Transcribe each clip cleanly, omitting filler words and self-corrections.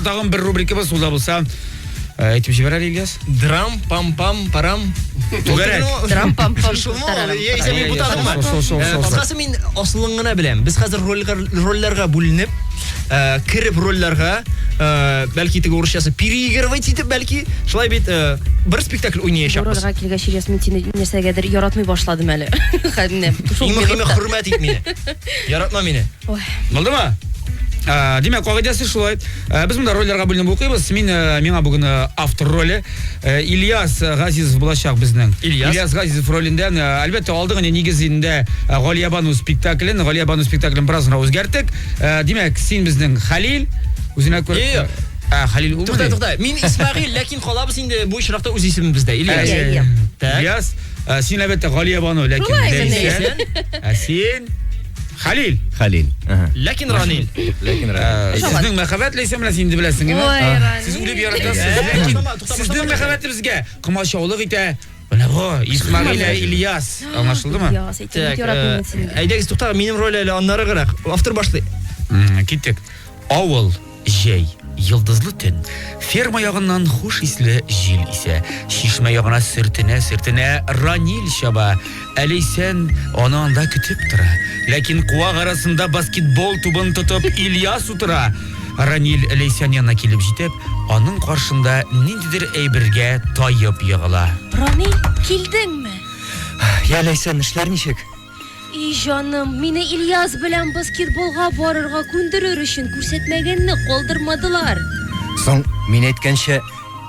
тагын бер рубрикабыз ул да булса, әйтеп җибәрәр Ильяс. Драм пам пам парам. Түгәрәк. Драм пам пам. Кыскасы мин асылын гына беләм. Без хәзер рольләргә бүленеп, кирип рольләргә, бәлки теге урысчасы переигрывать итеп, бәлки шулай бит бер спектакль уйнаячакбыз. Рольгә килгәч Ильяс мин сине нәрсәгәдер яратмый башладым әле. Хәдинә. Иң хөрмәт ит мине. Яратма мине. Булдымы? Димәк, кагыйдәсе шулай. Без монда рольләргә бүленеп укыйбыз. Миңа бүген автор роле Ильяс Газизов булачак безнең. Ильяс Газизов ролендә, әлбәттә, алдыгы нигезендә Галиябану спектаклен бераз гына үзгәрттек. Димәк, син безнең Халил, үзенә күрә. Халил улы. Тукта. Мин Исмагыйль, ләкин калабыз инде бу очракта үз исемем бездә. Ильяс, син әлбәттә Галиябану, ләкин син Халил. Ләкин Ранил. Сезнең мәхәббәт ләйсә белән инде беләсең, сез үлеп яратасыз, ләкин сезнең мәхәббәтебезгә комачаулык итә. Менә бу Исмагыйль Ильяс. Аңлашылдымы? Әйдәгез, тукта, минем роль әле аннарыграк. Автор башлый. Киттек. Авыл, җәй, йылдызлы төн. Ферма ягыннан хуш исле җил исә. Шишмә ягына сөртенә Ранил чаба. Әлейсән аны анда көтеп тора. Ләкин куак арасында баскетбол тубын тотып Ильяс утыра. Ранил Әлейсән янына килеп җитеп, аның каршында ниндидер әйбергә тайып ягыла. Ранил, килдеңме? Я Әлейсән, эшләр ничек? И җаным, мине Ильяс белән баскетболга барырга күндерер өчен күрсәтмәгәнне калдырмадылар. Соң, мин әйткәнчә,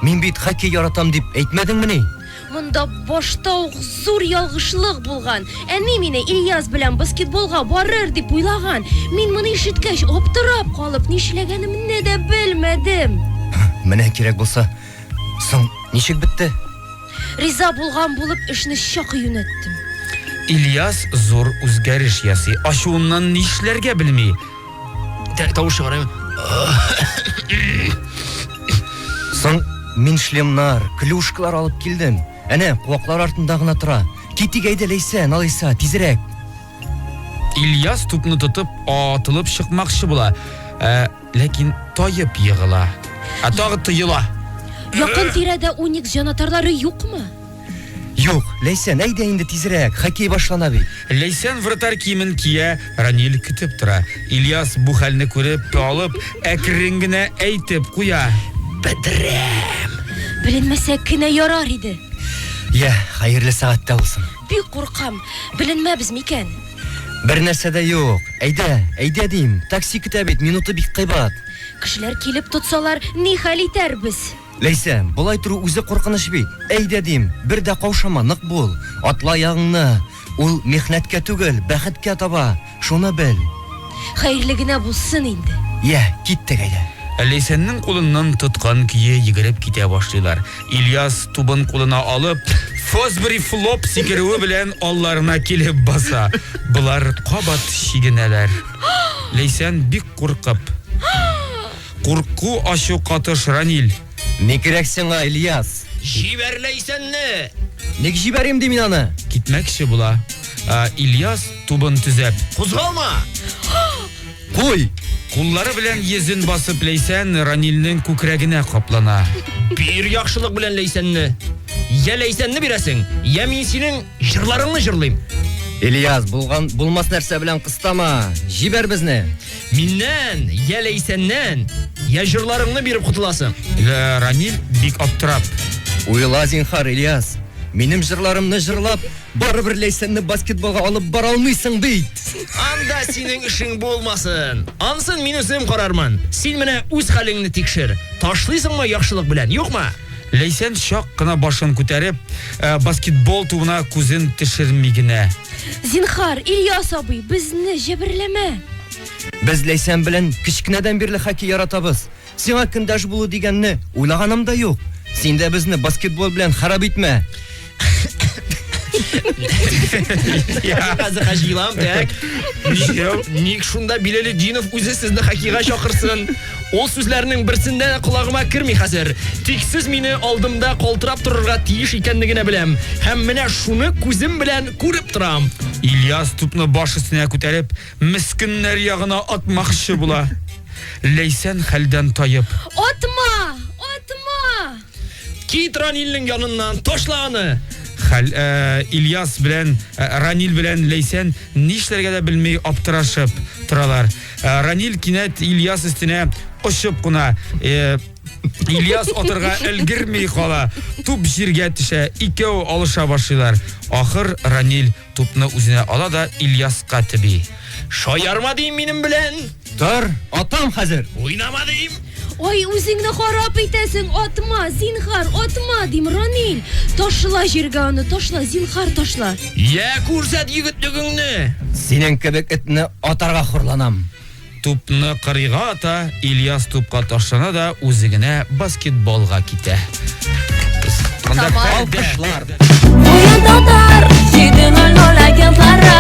мин бит хоккей яратам дип әйтмәдеңме? Монда башта ук зур ялгышлык булган. Әни мине Ильяс белән баскетболга барыр дип уйлаган. Мин моны ишеткәч аптырап калып, нишләгәнемне дә белмәдем. Менә кирәк булса, соң ничек бетте? Риза булган булып эшне чак юнәттем. Ильяс зур үзгәреш ясый. Ачуыннан нишләргә белми. Тавыш чыгарам. Соң мин шлемнар, клюшкалар алып килдем. Әнә, куаклар артында гына тора. Китик әйдә Ләйсән, алайса, тизрәк. Ильяс тупны тотып, атылып чыкмакчы була. Ләкин тайып егыла. Тагы тыела. Якын тирәдә уник җанатарлары юкмы? Юк, Ләйсән, әйдә инде тизрәк, хоккей башлана бит. Ләйсән вратарь киемен кия, Ранил көтеп тора. Ильяс бу хәлне күреп алып, әкрен генә әйтеп куя. Бедрәм. Беленмәсә кенә ярар иде. Я, хәерле сәгатьтә булсын. Бик куркам. Беленмәбез микән? Бер нәрсә дә юк. Әйдә дим. Такси көтә бит, минуты бик кыйбат. Кешеләр килеп тотсалар, ни хәл итәрбез? Ләйсән, булай туры үзе куркыныч бит. Әйдә дим, бер дә каушама, нык бул. Атла ягыңны. Ул мехнәткә түгел, бәхеткә таба. Шуны бел. Хәерле генә булсын инде. Я, киттек әйдә. Ләйсәннең кулыннан тоткан көе йөгереп китә башлыйлар. Ильяс тубын кулына алып, Фосбери флоп сикерүе белән алларына килеп баса. Булар кабат шигенәләр. Ләйсән бик куркып. Курку ашу катыш Ранил. Ни кирәк сиңа, Ильяс? Җибәр Ләйсәнне. Ник җибәрим ди мин аны? Китмәкче була. Ильяс тубын төзәп. Кузгалма. Куй. Куллары белән йөзен басып Ләйсән Ранилнең күкрәгенә каплана. Бир яхшылык белән Ләйсәнне. Я Ләйсәнне бирәсең, я мин синең җырларыңны җырлыйм. Ильяс, булмас нәрсә белән кыстама. Җибәр безне. Миннән, я Ләйсәннән, я җырларыңны биреп кутыласың. Ранил бик аптырап. Уйла зинхар, Ильяс. Минем җырларымны җырлап, барыбер Ләйсәнне баскетболга алып бара алмыйсың бит. Анда синең эшең булмасын. Ансын мин үзем карармын. Син менә үз хәлеңне тикшер. Ташлыйсыңмы яхшылык белән, юкмы? Ләйсән шак кына башын күтәреп, баскетбол тубына күзен төшерми генә. Зинхар, Ильяс абый, безне җәберләмә. Без Ләйсән белән кичкенәдән бирле хоккей яратабыз. Сиңа көндәш булу дигәнне уйлаганым да юк. Син дә безне баскетбол белән харап итмә. Хәзер хаҗилам, так. Ник шунда Биләли Динов үзе сезне хоккейга чакырсын? Ул сүзләрнең берсендә кулагыма кирми хәзер. Тик сез мине алдымда калтырап торырга тиеш икәнлегенә беләм. Һәм менә шуны күзем белән күреп торам. Ильяс тупны баш өстенә күтәреп, мискеннәр ягына атмакчы була. Ләйсән хәлдән таеп. От Кит Ранилнең яныннан, ташла аны. Ильяс белән Ранил белән Лейсән нишләргә дә белмей аптырашып торалар. Ранил кинәт Ильяс өстенә очып куна. Ильяс атырга өлгермей кала. Туп җиргә төшә. Икәү алыша башлыйлар. Ахыр Ранил тупны үзенә ала да Ильяска тиби. Шаярма дим минем белән. Тор, атам хәзер. Уйнама дим. Ой, үзеңне харап итәсең, атма, зинһар, атма, дим Ранил. Ташла җиргә аны, ташла, зинһар ташла. Я күрсәт егетлегеңне. Синең кебек этне атарга хурланам. Тупны кырыйга ата, Ильяс тупка ташлана да үзе генә баскетболга китә. Tamam. Алкышлар. Уен татар, 7:00 агентлары.